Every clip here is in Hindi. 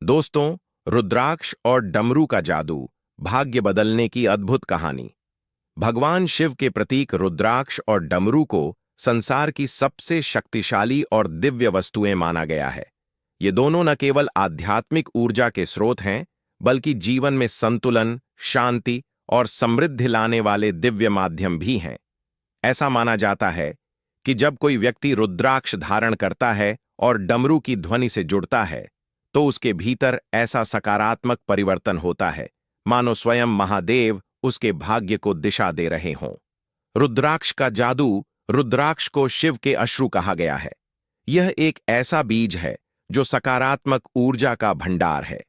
दोस्तों, रुद्राक्ष और डमरू का जादू, भाग्य बदलने की अद्भुत कहानी। भगवान शिव के प्रतीक रुद्राक्ष और डमरू को संसार की सबसे शक्तिशाली और दिव्य वस्तुएं माना गया है। ये दोनों न केवल आध्यात्मिक ऊर्जा के स्रोत हैं, बल्कि जीवन में संतुलन, शांति और समृद्धि लाने वाले दिव्य माध्यम भी हैं। ऐसा माना जाता है कि जब कोई व्यक्ति रुद्राक्ष धारण करता है और डमरू की ध्वनि से जुड़ता है, तो उसके भीतर ऐसा सकारात्मक परिवर्तन होता है, मानो स्वयं महादेव उसके भाग्य को दिशा दे रहे हों। रुद्राक्ष का जादू। रुद्राक्ष को शिव के अश्रु कहा गया है। यह एक ऐसा बीज है जो सकारात्मक ऊर्जा का भंडार है।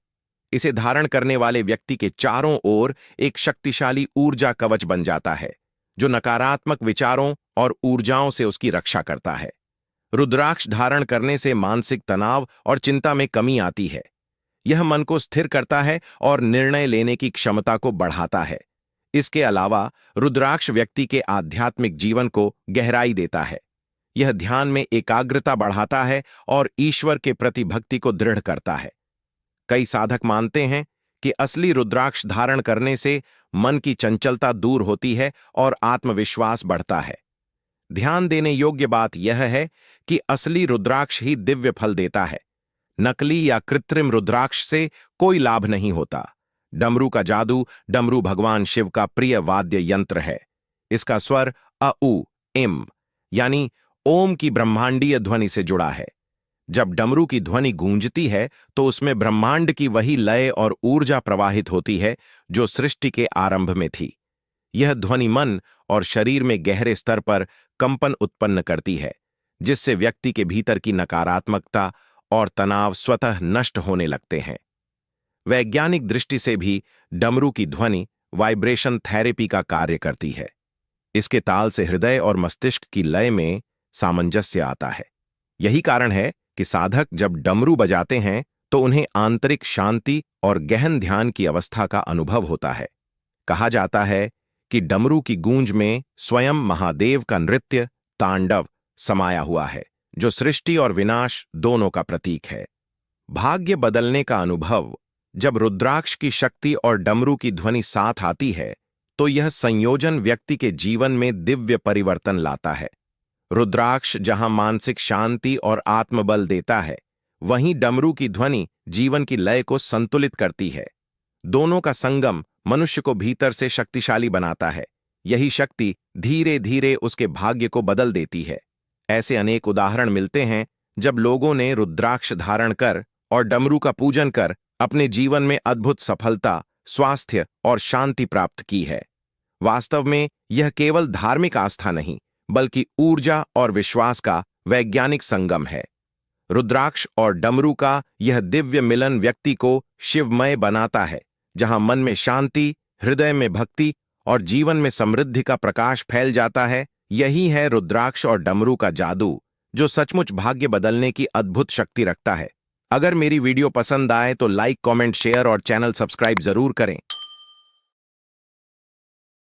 इसे धारण करने वाले व्यक्ति के चारों ओर एक शक्तिशाली ऊर्जा कवच बन जाता है, जो नकारात्मक विचारों और ऊर्जाओं से उसकी रक्षा करता है। रुद्राक्ष धारण करने से मानसिक तनाव और चिंता में कमी आती है। यह मन को स्थिर करता है और निर्णय लेने की क्षमता को बढ़ाता है। इसके अलावा रुद्राक्ष व्यक्ति के आध्यात्मिक जीवन को गहराई देता है। यह ध्यान में एकाग्रता बढ़ाता है और ईश्वर के प्रति भक्ति को दृढ़ करता है। कई साधक मानते हैं कि असली रुद्राक्ष धारण करने से मन की चंचलता दूर होती है और आत्मविश्वास बढ़ता है। ध्यान देने योग्य बात यह है कि असली रुद्राक्ष ही दिव्य फल देता है। नकली या कृत्रिम रुद्राक्ष से कोई लाभ नहीं होता। डमरू का जादू। डमरू भगवान शिव का प्रिय वाद्य यंत्र है। इसका स्वर अ-उ इम यानी ओम की ब्रह्मांडीय ध्वनि से जुड़ा है। जब डमरू की ध्वनि गूंजती है तो उसमें ब्रह्मांड की वही लय और ऊर्जा प्रवाहित होती है जो सृष्टि के आरंभ में थी। यह ध्वनि मन और शरीर में गहरे स्तर पर कंपन उत्पन्न करती है, जिससे व्यक्ति के भीतर की नकारात्मकता और तनाव स्वतः नष्ट होने लगते हैं। वैज्ञानिक दृष्टि से भी डमरू की ध्वनि वाइब्रेशन थेरेपी का कार्य करती है। इसके ताल से हृदय और मस्तिष्क की लय में सामंजस्य आता है। यही कारण है कि साधक जब डमरू बजाते हैं तो उन्हें आंतरिक शांति और गहन ध्यान की अवस्था का अनुभव होता है। कहा जाता है कि डमरू की गूंज में स्वयं महादेव का नृत्य तांडव समाया हुआ है, जो सृष्टि और विनाश दोनों का प्रतीक है। भाग्य बदलने का अनुभव। जब रुद्राक्ष की शक्ति और डमरू की ध्वनि साथ आती है, तो यह संयोजन व्यक्ति के जीवन में दिव्य परिवर्तन लाता है। रुद्राक्ष जहां मानसिक शांति और आत्मबल देता है, वहीं डमरू की ध्वनि जीवन की लय को संतुलित करती है। दोनों का संगम मनुष्य को भीतर से शक्तिशाली बनाता है। यही शक्ति धीरे धीरे उसके भाग्य को बदल देती है। ऐसे अनेक उदाहरण मिलते हैं जब लोगों ने रुद्राक्ष धारण कर और डमरू का पूजन कर अपने जीवन में अद्भुत सफलता, स्वास्थ्य और शांति प्राप्त की है। वास्तव में यह केवल धार्मिक आस्था नहीं, बल्कि ऊर्जा और विश्वास का वैज्ञानिक संगम है। रुद्राक्ष और डमरू का यह दिव्य मिलन व्यक्ति को शिवमय बनाता है, जहां मन में शांति, हृदय में भक्ति और जीवन में समृद्धि का प्रकाश फैल जाता है। यही है रुद्राक्ष और डमरू का जादू, जो सचमुच भाग्य बदलने की अद्भुत शक्ति रखता है। अगर मेरी वीडियो पसंद आए तो लाइक, कमेंट, शेयर और चैनल सब्सक्राइब जरूर करें।